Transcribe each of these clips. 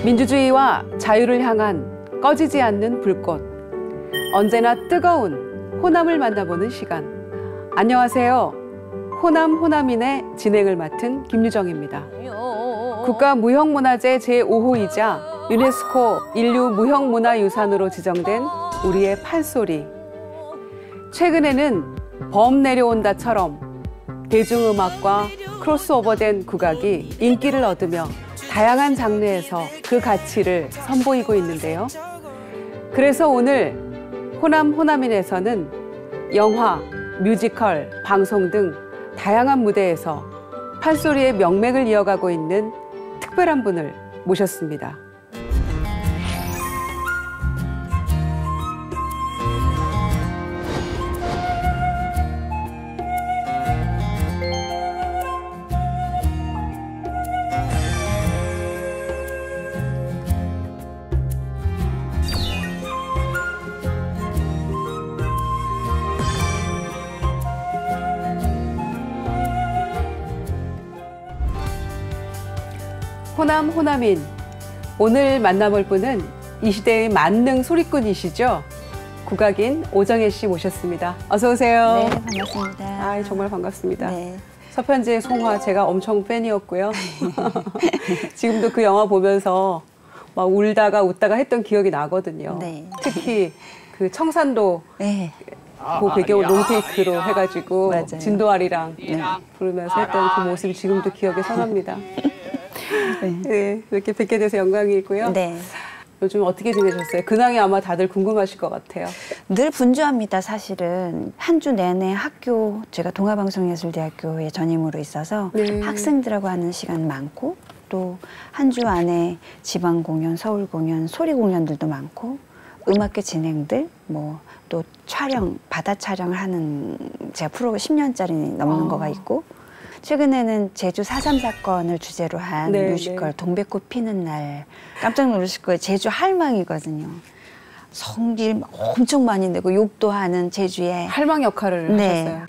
민주주의와 자유를 향한 꺼지지 않는 불꽃. 언제나 뜨거운 호남을 만나보는 시간. 안녕하세요. 호남 호남인의 진행을 맡은 김유정입니다. 국가무형문화재 제5호이자 유네스코 인류 무형문화유산으로 지정된 우리의 판소리. 최근에는 범 내려온다처럼 대중음악과 크로스오버된 국악이 인기를 얻으며 다양한 장르에서 그 가치를 선보이고 있는데요. 그래서 오늘 호남 호남인에서는 영화, 뮤지컬, 방송 등 다양한 무대에서 판소리의 명맥을 이어가고 있는 특별한 분을 모셨습니다. 호남 호남인, 오늘 만나볼 분은 이 시대의 만능 소리꾼이시죠. 국악인 오정혜 씨 모셨습니다. 어서 오세요. 네, 반갑습니다. 아, 정말 반갑습니다. 네. 서편제의 송화 제가 엄청 팬이었고요. 지금도 그 영화 보면서 막 울다가 웃다가 했던 기억이 나거든요. 네. 특히 그 청산도 네. 그 배경을 롱테이크로 해가지고 맞아요. 진도아리랑 부르면서 했던 그 모습이 지금도 기억에 선합니다. 네, 이렇게 뵙게 돼서 영광이고요. 네. 요즘 어떻게 지내셨어요? 근황이 아마 다들 궁금하실 것 같아요. 늘 분주합니다, 사실은. 한 주 내내 학교, 제가 동아방송예술대학교에 전임으로 있어서 학생들하고 하는 시간 많고, 또 한 주 안에 지방 공연, 서울 공연, 소리 공연들도 많고, 음악회 진행들, 뭐 또 촬영, 바다 촬영을 하는 제가 프로 10년짜리 넘는 거가 있고, 최근에는 제주 4.3 사건을 주제로 한 뮤지컬 동백꽃 피는 날, 깜짝 놀라실 거예요. 제주 할망이거든요. 성질 엄청 많이 내고 욕도 하는 제주의 할망 역할을 하셨어요.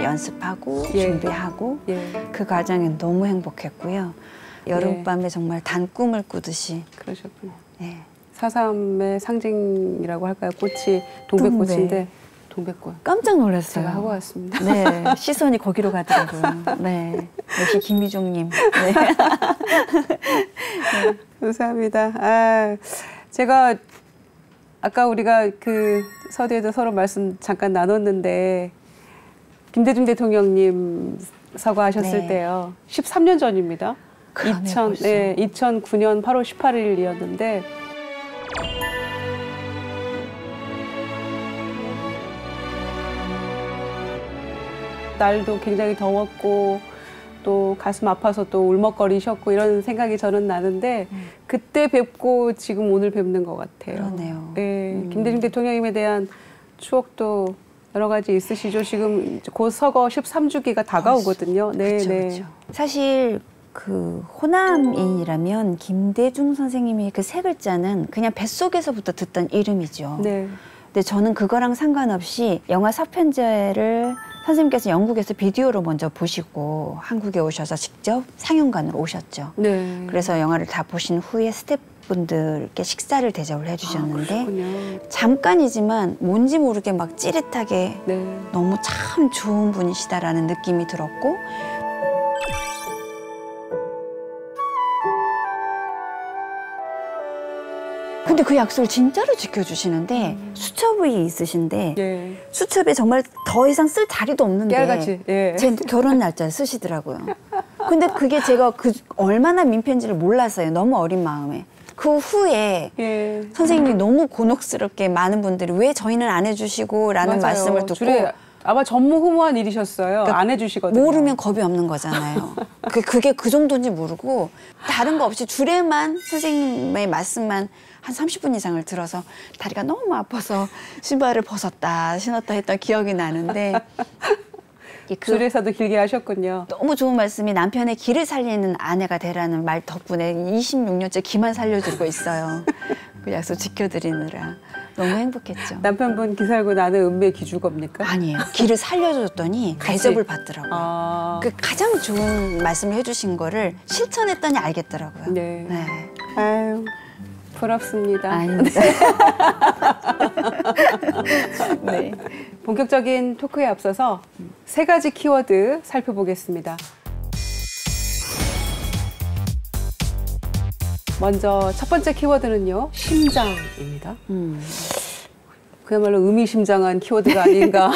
연습하고 준비하고 그 과정이 너무 행복했고요. 여름밤에 정말 단 꿈을 꾸듯이. 그러셨군요. 네. 4.3의 상징이라고 할까요? 꽃이 동백꽃인데 동백꽃. 깜짝 놀랐어요. 제가 하고 왔습니다. 네, 시선이 거기로 가더라고요. 네, 역시 김유정님. 네. 네, 감사합니다. 아, 제가 아까 우리가 그 서두에도 서로 말씀 잠깐 나눴는데 김대중 대통령님 사과하셨을 때요. 13년 전입니다. 2009년 8월 18일이었는데 날도 굉장히 더웠고 또 가슴 아파서 또 울먹거리셨고 이런 생각이 저는 나는데 그때 뵙고 지금 오늘 뵙는 것 같아요. 그러네요. 네, 김대중 대통령님에 대한 추억도 여러 가지 있으시죠. 지금 곧 서거 13주기가 다가오거든요. 네, 그쵸, 네. 그쵸. 사실 그 호남인이라면 김대중 선생님이 그 세 글자는 그냥 뱃속에서부터 듣던 이름이죠. 네. 근데 저는 그거랑 상관없이 영화 서편제를 선생님께서 영국에서 비디오로 먼저 보시고 한국에 오셔서 직접 상영관으로 오셨죠. 네. 그래서 영화를 다 보신 후에 스태프분들께 식사를 대접을 해주셨는데 잠깐이지만 뭔지 모르게 막 찌릿하게 너무 참 좋은 분이시다라는 느낌이 들었고 근데 그 약속을 진짜로 지켜주시는데 수첩이 있으신데 수첩에 정말 더 이상 쓸 자리도 없는데 깨알같이 제 결혼 날짜를 쓰시더라고요. 근데 그게 제가 얼마나 민폐인지를 몰랐어요. 너무 어린 마음에. 그 후에 선생님이 너무 곤혹스럽게 많은 분들이 왜 저희는 안 해주시고 라는 말씀을 듣고 아마 전무후무한 일이셨어요. 그러니까 안 해주시거든요. 모르면 겁이 없는 거잖아요. 그게 그 정도인지 모르고 다른 거 없이 줄에만 선생님의 말씀만 한 30분 이상을 들어서 다리가 너무 아파서 신발을 벗었다 신었다 했던 기억이 나는데 줄에서도 길게 하셨군요. 너무 좋은 말씀이 남편의 기를 살리는 아내가 되라는 말 덕분에 26년째 기만 살려주고 있어요. 그 약속 지켜드리느라 너무 행복했죠. 남편분 기 살고 나는 은매 기죽겁니까? 아니에요. 기를 살려줬더니 대접을 받더라고요. 그 가장 좋은 말씀을 해주신 거를 실천했더니 알겠더라고요. 네. 네. 아유, 부럽습니다. 아닙니다. 네. 본격적인 토크에 앞서서 3가지 키워드 살펴보겠습니다. 먼저 첫 번째 키워드는요, 심장입니다. 그야말로 의미심장한 키워드가 아닌가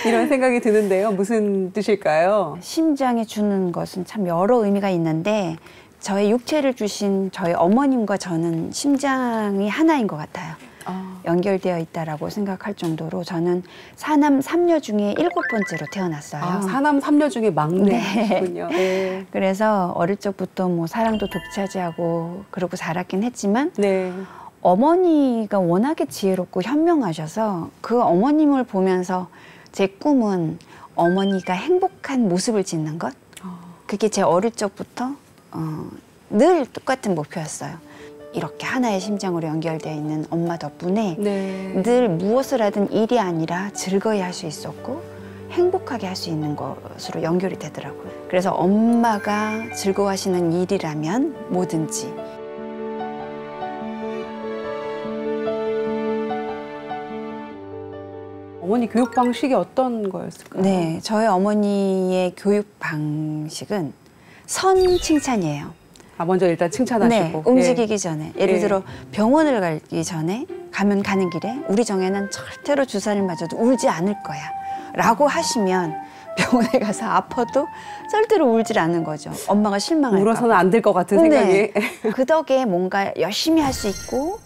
이런 생각이 드는데요. 무슨 뜻일까요? 심장에 주는 것은 참 여러 의미가 있는데 저의 육체를 주신 저희 어머님과 저는 심장이 하나인 것 같아요. 연결되어 있다라고 생각할 정도로 저는 사남 3녀 중에 7번째로 태어났어요. 사남 3녀 중에 막내군요. 네. 네. 그래서 어릴 적부터 뭐 사랑도 독차지하고 그러고 자랐긴 했지만 네. 어머니가 워낙에 지혜롭고 현명하셔서 그 어머님을 보면서 제 꿈은 어머니가 행복한 모습을 짓는 것. 그게 제 어릴 적부터 늘 똑같은 목표였어요. 이렇게 하나의 심장으로 연결되어 있는 엄마 덕분에 네. 늘 무엇을 하든 일이 아니라 즐거이 할 수 있었고 행복하게 할 수 있는 것으로 연결이 되더라고요. 그래서 엄마가 즐거워하시는 일이라면 뭐든지. 어머니 교육 방식이 어떤 거였을까요? 네, 저희 어머니의 교육 방식은 선 칭찬이에요. 먼저 일단 칭찬하시고. 네, 움직이기 전에. 예를 예. 들어 병원을 가기 전에 가는 길에 우리 정혜는 절대로 주사를 맞아도 울지 않을 거야 라고 하시면 병원에 가서 아파도 절대로 울질 않는 거죠. 엄마가 실망할까 봐. 울어서는 안 될 것 같은 생각이. 그 덕에 뭔가 열심히 할 수 있고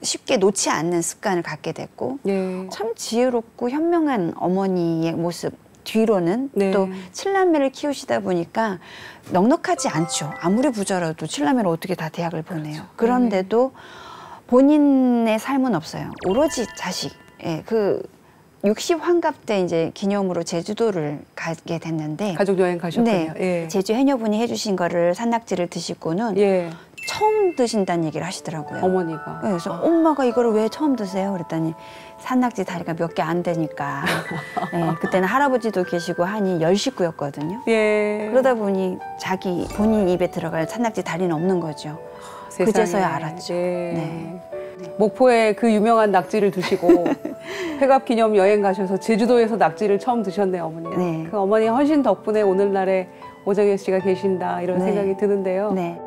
쉽게 놓지 않는 습관을 갖게 됐고 네. 참 지혜롭고 현명한 어머니의 모습 뒤로는 네. 또 7남매를 키우시다 보니까 넉넉하지 않죠. 아무리 부자라도 7남매를 어떻게 다 대학을 보내요. 그렇죠. 그런데도 본인의 삶은 없어요. 오로지 자식. 예, 60 환갑 때 이제 기념으로 제주도를 가게 됐는데 가족 여행 가셨군요. 네, 예. 제주 해녀분이 해주신 거를 산낙지를 드시고는 예. 처음 드신다는 얘기를 하시더라고요. 어머니가. 네, 그래서 엄마가 이거를 왜 처음 드세요? 그랬더니 산낙지 다리가 몇 개 안 되니까. 네, 그때는 할아버지도 계시고 하니 10식구였거든요. 예. 그러다 보니 본인 입에 들어갈 산낙지 다리는 없는 거죠. 세상에. 그제서야 알았죠. 예. 네. 목포에 그 유명한 낙지를 드시고 회갑 기념 여행 가셔서 제주도에서 낙지를 처음 드셨네요, 어머니. 네. 그 어머니의 헌신 덕분에 오늘날에 오정혜 씨가 계신다 이런 네. 생각이 드는데요. 네.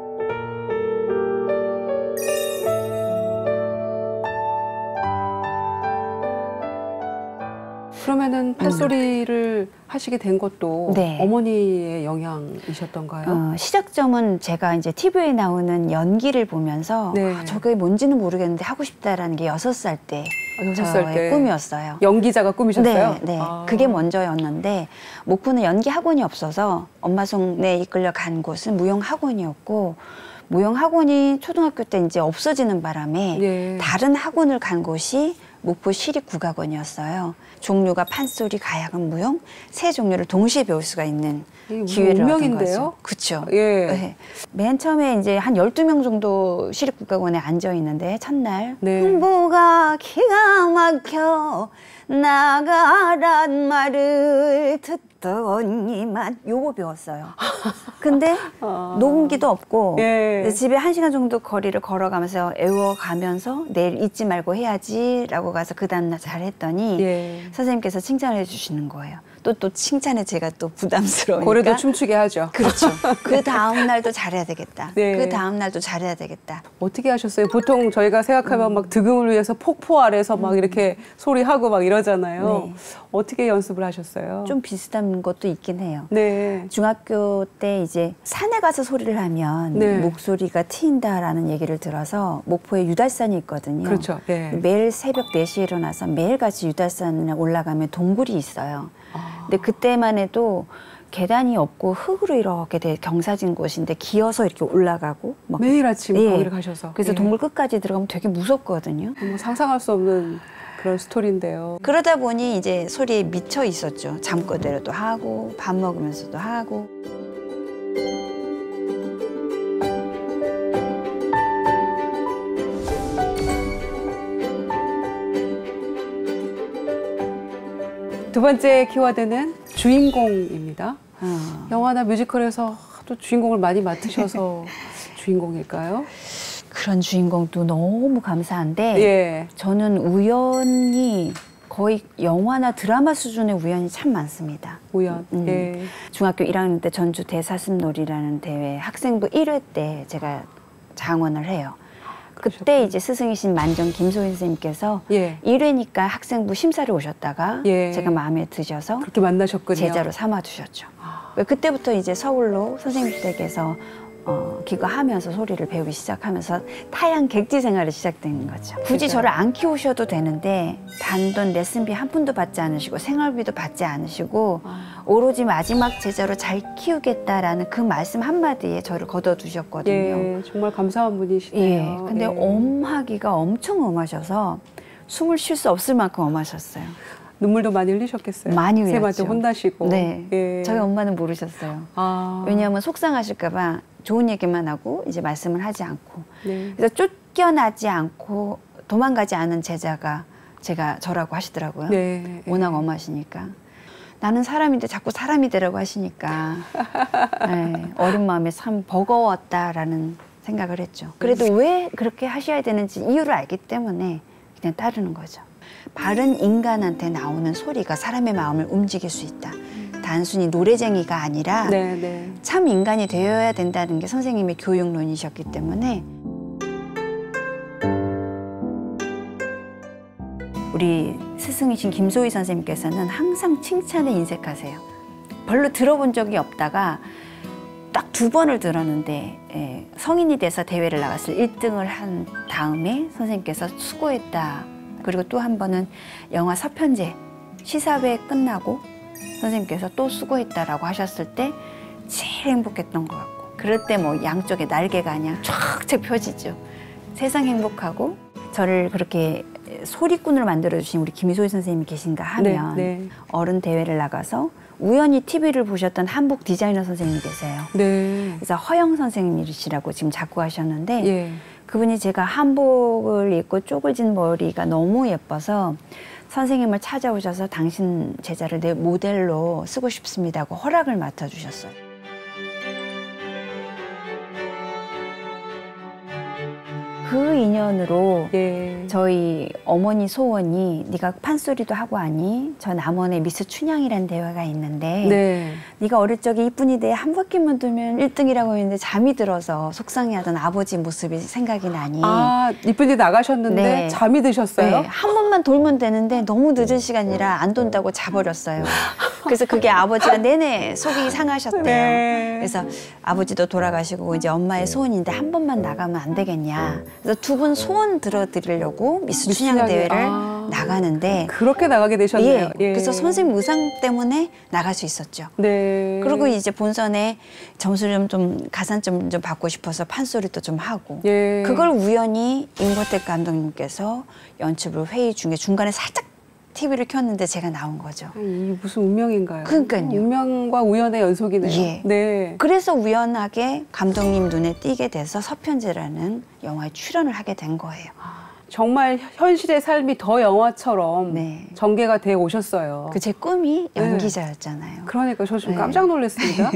그러면은 판소리를 하시게 된 것도 네. 어머니의 영향이셨던가요? 시작점은 제가 이제 TV에 나오는 연기를 보면서 네. 저게 뭔지는 모르겠는데 하고 싶다라는 게 6살 때 6살 저의 때 꿈이었어요. 연기자가 꿈이셨어요? 네, 네. 그게 먼저였는데 목포는 연기 학원이 없어서 엄마 손에 이끌려 간 곳은 무용 학원이었고 무용 학원이 초등학교 때 이제 없어지는 바람에 네. 다른 학원을 간 곳이 목포 시립국악원이었어요. 종류가 판소리, 가야금, 무용 세 종류를 동시에 배울 수가 있는 기회를 얻은 운명인데요? 거죠. 그렇죠. 예. 네. 맨 처음에 이제 한 12명 정도 시립국악원에 앉아 있는데 첫날 네. 흥보가 기가 막혀 나가란 말을 듣더니만 요거 배웠어요. 근데 녹음기도 없고 예. 집에 1시간 정도 거리를 걸어가면서 애워가면서 내일 잊지 말고 해야지 라고 가서 그 다음날 잘했더니 예. 선생님께서 칭찬을 해주시는 거예요. 또 칭찬에 제가 또 부담스러우니까. 고래도 춤추게 하죠. 그렇죠. 그 다음 날도 잘해야 되겠다. 네. 그 다음 날도 잘해야 되겠다. 어떻게 하셨어요? 보통 저희가 생각하면 막 득음을 위해서 폭포 아래서 막 이렇게 소리하고 막 이러잖아요. 네. 어떻게 연습을 하셨어요? 좀 비슷한 것도 있긴 해요. 네. 중학교 때 이제 산에 가서 소리를 하면 네. 목소리가 트인다라는 얘기를 들어서 목포에 유달산이 있거든요. 그렇죠. 네. 매일 새벽 4시에 일어나서 매일같이 유달산에 올라가면 동굴이 있어요. 근데 그때만 해도 계단이 없고 흙으로 이렇게 경사진 곳인데 기어서 이렇게 올라가고 막 매일 아침 예. 거기를 가셔서. 그래서 예. 동굴 끝까지 들어가면 되게 무섭거든요. 뭐 상상할 수 없는 그런 스토리인데요. 그러다 보니 이제 소리에 미쳐 있었죠. 잠꼬대로도 하고 밥 먹으면서도 하고. 두 번째 키워드는 주인공입니다. 영화나 뮤지컬에서 또 주인공을 많이 맡으셔서 주인공일까요? 그런 주인공도 너무 감사한데 예. 저는 우연히 거의 영화나 드라마 수준의 우연이 참 많습니다. 우연. 예. 중학교 1학년 때 전주 대사슴놀이라는 대회 학생부 1회 때 제가 장원을 해요. 그때 이제 스승이신 만정 김소희 선생님께서 예. 1회니까 학생부 심사를 오셨다가 예. 제가 마음에 드셔서 그렇게 만나셨군요. 제자로 삼아주셨죠. 그때부터 이제 서울로 선생님 댁에서 기거하면서 소리를 배우기 시작하면서 타양 객지 생활이 시작된 거죠. 굳이 저를 안 키우셔도 되는데 단돈 레슨비 한 푼도 받지 않으시고 생활비도 받지 않으시고 오로지 마지막 제자로 잘 키우겠다라는 그 말씀 한마디에 저를 거둬두셨거든요. 예, 정말 감사한 분이시네요. 예, 근데 엄하기가 엄청 엄하셔서 숨을 쉴 수 없을 만큼 엄하셨어요. 눈물도 많이 흘리셨겠어요. 많이 흘렸죠. 쌤한테 혼나시고. 네, 예. 저희 엄마는 모르셨어요. 왜냐하면 속상하실까 봐 좋은 얘기만 하고 이제 말씀을 하지 않고 네. 그래서 쫓겨나지 않고 도망가지 않은 제자가 저라고 하시더라고요. 네. 워낙 엄하시니까 나는 사람인데 자꾸 사람이 되라고 하시니까 네, 어린 마음에 참 버거웠다라는 생각을 했죠. 그래도 왜 그렇게 하셔야 되는지 이유를 알기 때문에 그냥 따르는 거죠. 바른 인간한테 나오는 소리가 사람의 마음을 움직일 수 있다. 단순히 노래쟁이가 아니라 네, 네. 참 인간이 되어야 된다는 게 선생님의 교육론이셨기 때문에 우리 스승이신 김소희 선생님께서는 항상 칭찬에 인색하세요. 별로 들어본 적이 없다가 딱 2번을 들었는데 성인이 돼서 대회를 나갔을 1등을 한 다음에 선생님께서 수고했다. 그리고 또 한 번은 영화 서편제 시사회 끝나고 선생님께서 또 수고했다라고 하셨을 때 제일 행복했던 것 같고 그럴 때 뭐 양쪽에 날개가 그냥 쫙 펴지죠. 세상 행복하고 저를 그렇게 소리꾼을 만들어주신 우리 김소희 선생님이 계신가 하면 네, 네. 어른 대회를 나가서 우연히 TV를 보셨던 한복 디자이너 선생님이 계세요. 네. 그래서 허영 선생님이시라고 지금 작고하셨는데 예. 그분이 제가 한복을 입고 쪼글진 머리가 너무 예뻐서 선생님을 찾아오셔서 당신 제자를 내 모델로 쓰고 싶습니다고 허락을 맡아주셨어요. 그 인연으로 예. 저희 어머니 소원이 네가 판소리도 하고 하니 저 남원에 미스 춘향이라는 대회가 있는데 네. 네가 어릴 적에 이쁜이 내 한바퀴만 두면 1등이라고 했는데 잠이 들어서 속상해하던 아버지 모습이 생각이 나니 이쁜이 나가셨는데 네. 잠이 드셨어요? 네, 한 번만 돌면 되는데 너무 늦은 시간이라 안 돈다고 자버렸어요. 그래서 그게 아버지가 내내 속이 상하셨대요. 네. 그래서 아버지도 돌아가시고 이제 엄마의 소원인데 한 번만 나가면 안 되겠냐. 그래서 2분 소원 들어드리려고 미스 춘향 대회를 나가는데 그렇게 나가게 되셨네요. 예, 그래서 선생님 의상 때문에 나갈 수 있었죠. 네. 그리고 이제 본선에 점수를 좀 가산점 좀 받고 싶어서 판소리도 좀 하고 예. 그걸 우연히 임권택 감독님께서 연출부 회의 중에 중간에 살짝 TV를 켰는데 제가 나온 거죠. 이 무슨 운명인가요? 그러니까요. 운명과 우연의 연속이네요. 예. 네. 그래서 우연하게 감독님 눈에 띄게 돼서 서편제라는 영화에 출연을 하게 된 거예요. 정말 현실의 삶이 더 영화처럼 네. 전개가 돼 오셨어요. 그 제 꿈이 연기자였잖아요. 그러니까 저 지금 네. 깜짝 놀랐습니다.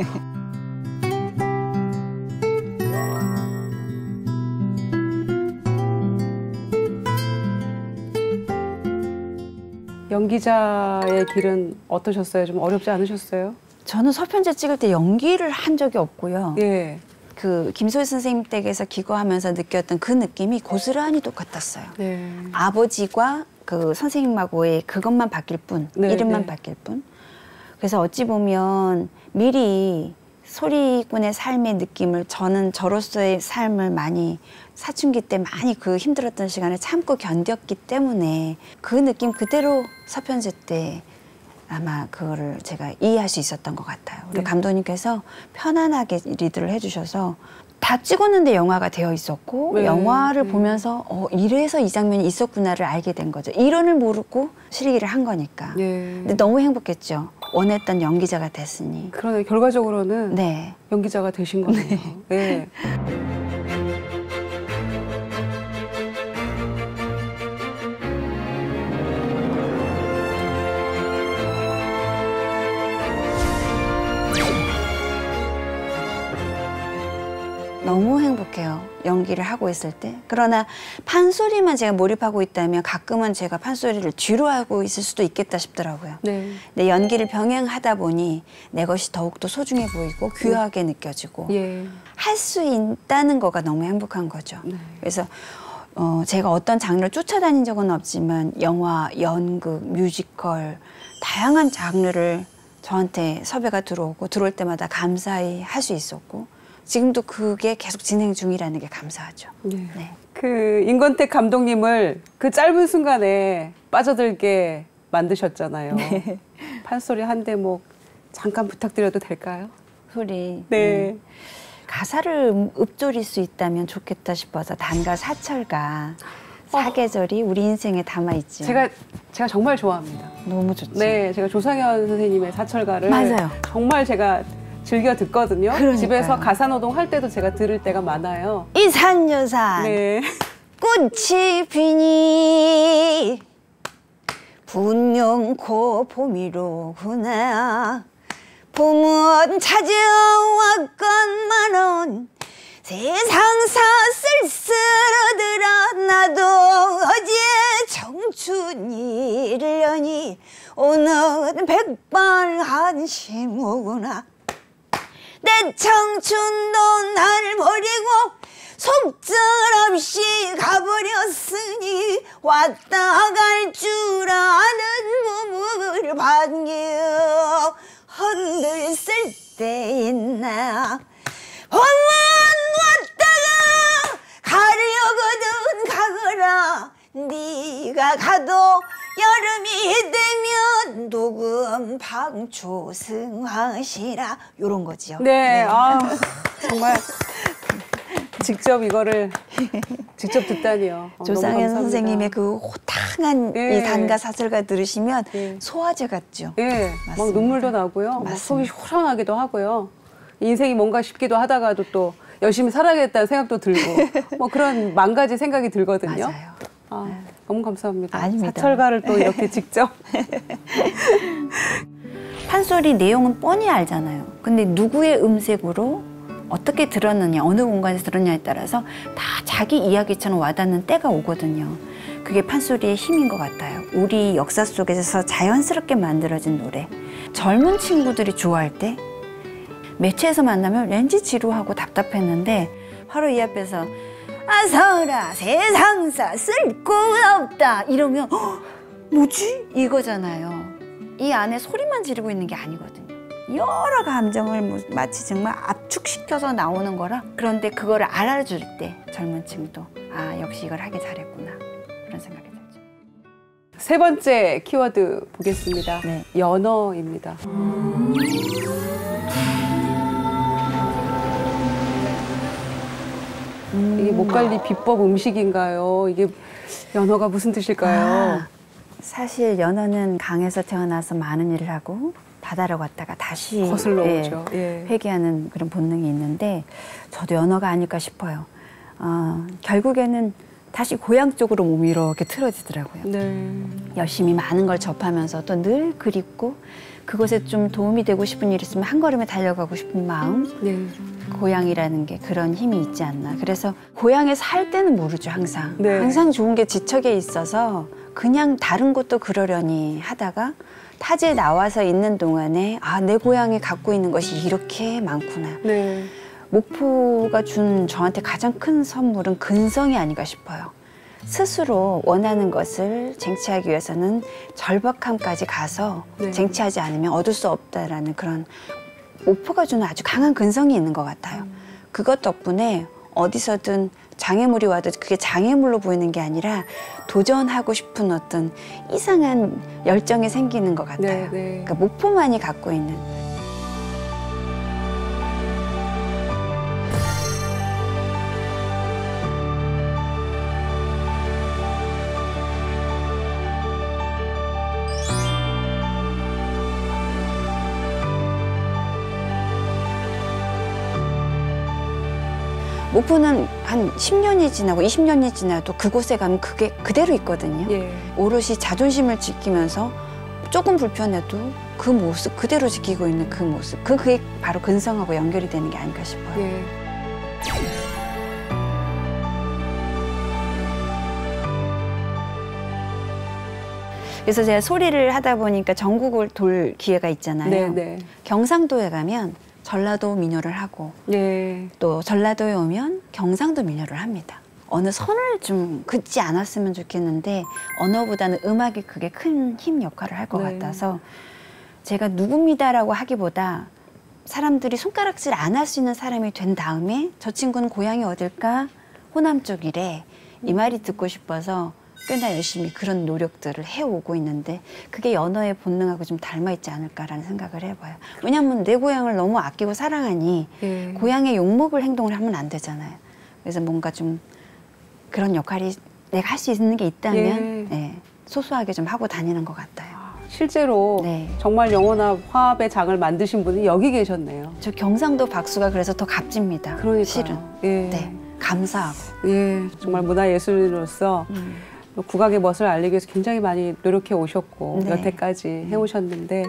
연기자의 길은 어떠셨어요? 좀 어렵지 않으셨어요? 저는 서편제 찍을 때 연기를 한 적이 없고요. 예. 그 김소희 선생님 댁에서 기거하면서 느꼈던 그 느낌이 고스란히 똑같았어요. 네. 아버지과 그 선생님하고의 그것만 바뀔 뿐, 네, 이름만 네. 바뀔 뿐. 그래서 어찌 보면 미리 소리꾼의 삶의 느낌을 저는 저로서의 삶을 많이 사춘기 때 많이 그 힘들었던 시간을 참고 견뎠기 때문에 그 느낌 그대로 서편제 때 아마 그거를 제가 이해할 수 있었던 것 같아요. 그리고 네. 감독님께서 편안하게 리드를 해주셔서 다 찍었는데 영화가 되어 있었고 네. 영화를 네. 보면서 이래서 이 장면이 있었구나를 알게 된 거죠. 이론을 모르고 실기를 한 거니까. 예. 근데 너무 행복했죠. 원했던 연기자가 됐으니. 그러네. 결과적으로는 네. 연기자가 되신 거네요. 네. 너무 행복해요. 연기를 하고 있을 때. 그러나 판소리만 제가 몰입하고 있다면 가끔은 제가 판소리를 뒤로 하고 있을 수도 있겠다 싶더라고요. 네. 근데 연기를 병행하다 보니 내 것이 더욱더 소중해 보이고 귀하게 느껴지고 예. 할 수 있다는 거가 너무 행복한 거죠. 네. 그래서 제가 어떤 장르를 쫓아다닌 적은 없지만 영화, 연극, 뮤지컬 다양한 장르를 저한테 섭외가 들어오고 들어올 때마다 감사히 할 수 있었고 지금도 그게 계속 진행 중이라는 게 감사하죠. 네. 네. 그 임권택 감독님을 그 짧은 순간에 빠져들게 만드셨잖아요. 네. 판소리 한 대목 잠깐 부탁드려도 될까요? 소리. 네. 가사를 읊조릴 수 있다면 좋겠다 싶어서 단가 사철가 사계절이 우리 인생에 담아있죠. 제가 정말 좋아합니다. 너무 좋죠. 네, 제가 조상현 선생님의 사철가를 맞아요. 정말 제가 즐겨 듣거든요. 그러니까요. 집에서 가사노동 할 때도 제가 들을 때가 많아요. 이 산여산 네. 꽃이 피니 분명 고 봄이로구나. 봄은 찾아왔건만은 세상사 쓸쓸하더라. 나도 어제 청춘이 1년이 오늘은 백발 한심하구나. 내 청춘도 나를 버리고 속절없이 가버렸으니 왔다 갈 줄 아는 몸을 반겨 흔들쓸 때 있나. 봄은 왔다가 가려거든 가거라. 네가 가도 여름이 되면 녹음 방초승하시라. 요런 거지요. 네, 아, 정말 직접 이거를 직접 듣다니요. 조상현 선생님의 그 호탕한 네. 이 단가 사설가 들으시면 네. 소화제 같죠. 네, 막 맞습니다. 눈물도 나고요. 막 속이 맞습니다. 후련하기도 하고요. 인생이 뭔가 싶기도 하다가도 또 열심히 살아야겠다는 생각도 들고 뭐 그런 만 가지 생각이 들거든요. 맞아요. 아, 너무 감사합니다. 아닙니다. 사철가를 또 이렇게 직접. 판소리 내용은 뻔히 알잖아요. 근데 누구의 음색으로 어떻게 들었느냐, 어느 공간에서 들었냐에 따라서 다 자기 이야기처럼 와닿는 때가 오거든요. 그게 판소리의 힘인 것 같아요. 우리 역사 속에서 자연스럽게 만들어진 노래. 젊은 친구들이 좋아할 때 매체에서 만나면 왠지 지루하고 답답했는데 바로 이 앞에서 아서라 세상사 쓸 거 없다 이러면 뭐지? 이거잖아요. 이 안에 소리만 지르고 있는 게 아니거든요. 여러 감정을 마치 정말 압축시켜서 나오는 거라. 그런데 그거를 알아줄 때 젊은 층도 아 역시 이걸 하길 잘했구나 그런 생각이 들죠. 세 번째 키워드 보겠습니다. 네. 연어입니다. 이게 목관리 비법 음식인가요? 이게 연어가 무슨 뜻일까요? 사실 연어는 강에서 태어나서 많은 일을 하고 바다로 갔다가 다시 거슬러 오죠. 예. 회귀하는 그런 본능이 있는데 저도 연어가 아닐까 싶어요. 결국에는 다시 고향 쪽으로 몸이 이렇게 틀어지더라고요. 네. 열심히 많은 걸 접하면서 또 늘 그립고 그곳에 좀 도움이 되고 싶은 일이 있으면 한 걸음에 달려가고 싶은 마음. 네. 고향이라는 게 그런 힘이 있지 않나. 그래서 고향에 살 때는 모르죠, 항상. 네. 항상 좋은 게 지척에 있어서 그냥 다른 곳도 그러려니 하다가 타지에 나와서 있는 동안에 아, 내 고향이 갖고 있는 것이 이렇게 많구나. 네. 목포가 준 저한테 가장 큰 선물은 근성이 아닌가 싶어요. 스스로 원하는 것을 쟁취하기 위해서는 절박함까지 가서 네. 쟁취하지 않으면 얻을 수 없다라는 그런 목포가 주는 아주 강한 근성이 있는 것 같아요. 그것 덕분에 어디서든 장애물이 와도 그게 장애물로 보이는 게 아니라 도전하고 싶은 어떤 이상한 열정이 생기는 것 같아요. 네, 네. 그러니까 목포만이 갖고 있는. 목포는 한 10년이 지나고 20년이 지나도 그곳에 가면 그게 그대로 있거든요. 예. 오롯이 자존심을 지키면서 조금 불편해도 그 모습 그대로 지키고 있는 그 모습. 그게 바로 근성하고 연결이 되는 게 아닐까 싶어요. 예. 그래서 제가 소리를 하다 보니까 전국을 돌 기회가 있잖아요. 네네. 경상도에 가면 전라도 민요를 하고 네. 또 전라도에 오면 경상도 민요를 합니다. 어느 선을 좀 긋지 않았으면 좋겠는데 언어보다는 음악이 그게 큰 힘 역할을 할 것 네. 같아서 제가 누굽니다라고 하기보다 사람들이 손가락질 안 할 수 있는 사람이 된 다음에 저 친구는 고향이 어딜까? 호남 쪽이래. 이 말이 듣고 싶어서 꽤나 열심히 그런 노력들을 해오고 있는데 그게 연어의 본능하고 좀 닮아있지 않을까라는 생각을 해봐요. 왜냐하면 내 고향을 너무 아끼고 사랑하니 예. 고향에 욕먹을 행동을 하면 안 되잖아요. 그래서 뭔가 좀 그런 역할이 내가 할 수 있는 게 있다면 예, 소소하게 좀 하고 다니는 것 같아요. 실제로 네. 정말 영원한 화합의 장을 만드신 분이 여기 계셨네요. 저 경상도 박수가 그래서 더 값집니다. 그러니까요. 실은. 예. 네, 감사하고. 예, 정말 문화예술인으로서 국악의 멋을 알리기 위해서 굉장히 많이 노력해 오셨고 네. 여태까지 해오셨는데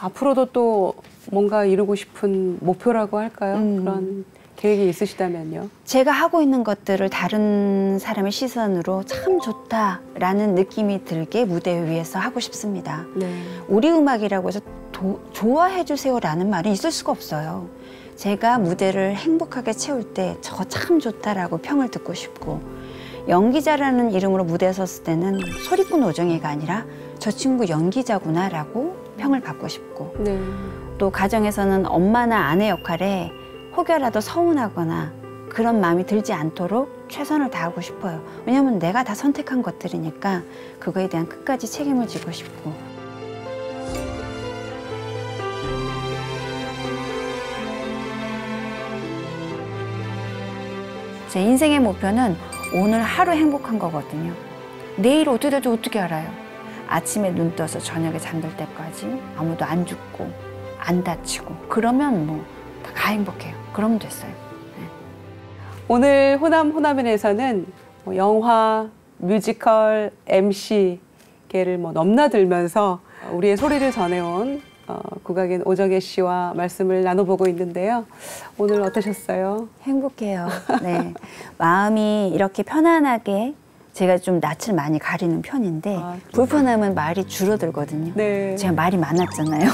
앞으로도 또 뭔가 이루고 싶은 목표라고 할까요? 그런 계획이 있으시다면요? 제가 하고 있는 것들을 다른 사람의 시선으로 참 좋다라는 느낌이 들게 무대 위에서 하고 싶습니다. 네. 우리 음악이라고 해서 좋아해 주세요라는 말은 있을 수가 없어요. 제가 무대를 행복하게 채울 때 저거 참 좋다라고 평을 듣고 싶고 연기자라는 이름으로 무대에 섰을 때는 소리꾼 오정이가 아니라 저 친구 연기자구나라고 평을 받고 싶고 네. 또 가정에서는 엄마나 아내 역할에 혹여라도 서운하거나 그런 마음이 들지 않도록 최선을 다하고 싶어요. 왜냐하면 내가 다 선택한 것들이니까 그거에 대한 끝까지 책임을 지고 싶고 제 인생의 목표는 오늘 하루 행복한 거거든요. 내일 어떻게 될지 어떻게 알아요? 아침에 눈 떠서 저녁에 잠들 때까지 아무도 안 죽고 안 다치고 그러면 뭐 다 행복해요. 그러면 됐어요. 네. 오늘 호남에서는 영화, 뮤지컬, MC계를 넘나들면서 우리의 소리를 전해온 국악인 오정혜 씨와 말씀을 나눠보고 있는데요. 오늘 어떠셨어요? 행복해요. 네. 마음이 이렇게 편안하게 제가 좀 낯을 많이 가리는 편인데 불편하면 말이 줄어들거든요. 네. 제가 말이 많았잖아요.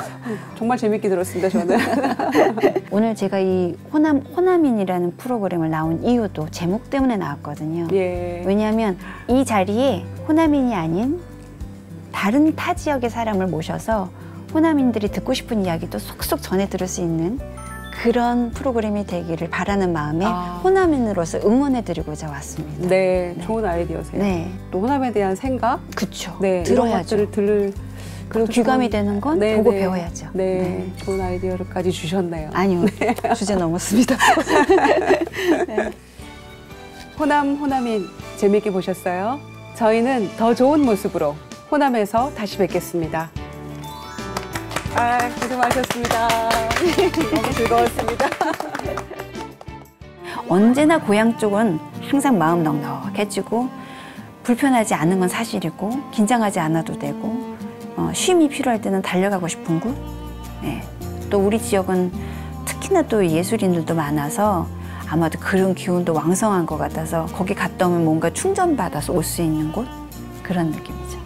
정말 재밌게 들었습니다, 저는. 오늘 제가 이 호남인이라는 프로그램을 나온 이유도 제목 때문에 나왔거든요. 예. 왜냐하면 이 자리에 호남인이 아닌 다른 타 지역의 사람을 모셔서 호남인들이 듣고 싶은 이야기도 속속 전해 들을 수 있는 그런 프로그램이 되기를 바라는 마음에 호남인으로서 응원해드리고자 왔습니다. 네, 네. 좋은 아이디어세요. 네. 또 호남에 대한 생각, 그쵸. 네, 들어야죠. 이런 것들을 그리고 귀감이 되는 건 네, 보고 네. 배워야죠. 네, 네. 좋은 아이디어를까지 주셨네요. 아니요, 주제 넘었습니다. 네. 호남인 재밌게 보셨어요? 저희는 더 좋은 모습으로 호남에서 다시 뵙겠습니다. 고생 많으셨습니다. 너무 즐거웠습니다. 언제나 고향 쪽은 항상 마음 넉넉해지고 불편하지 않은 건 사실이고 긴장하지 않아도 되고 쉼이 필요할 때는 달려가고 싶은 곳. 네. 또 우리 지역은 특히나 또 예술인들도 많아서 아마도 그런 기운도 왕성한 것 같아서 거기 갔다 오면 뭔가 충전받아서 올 수 있는 곳 그런 느낌이죠.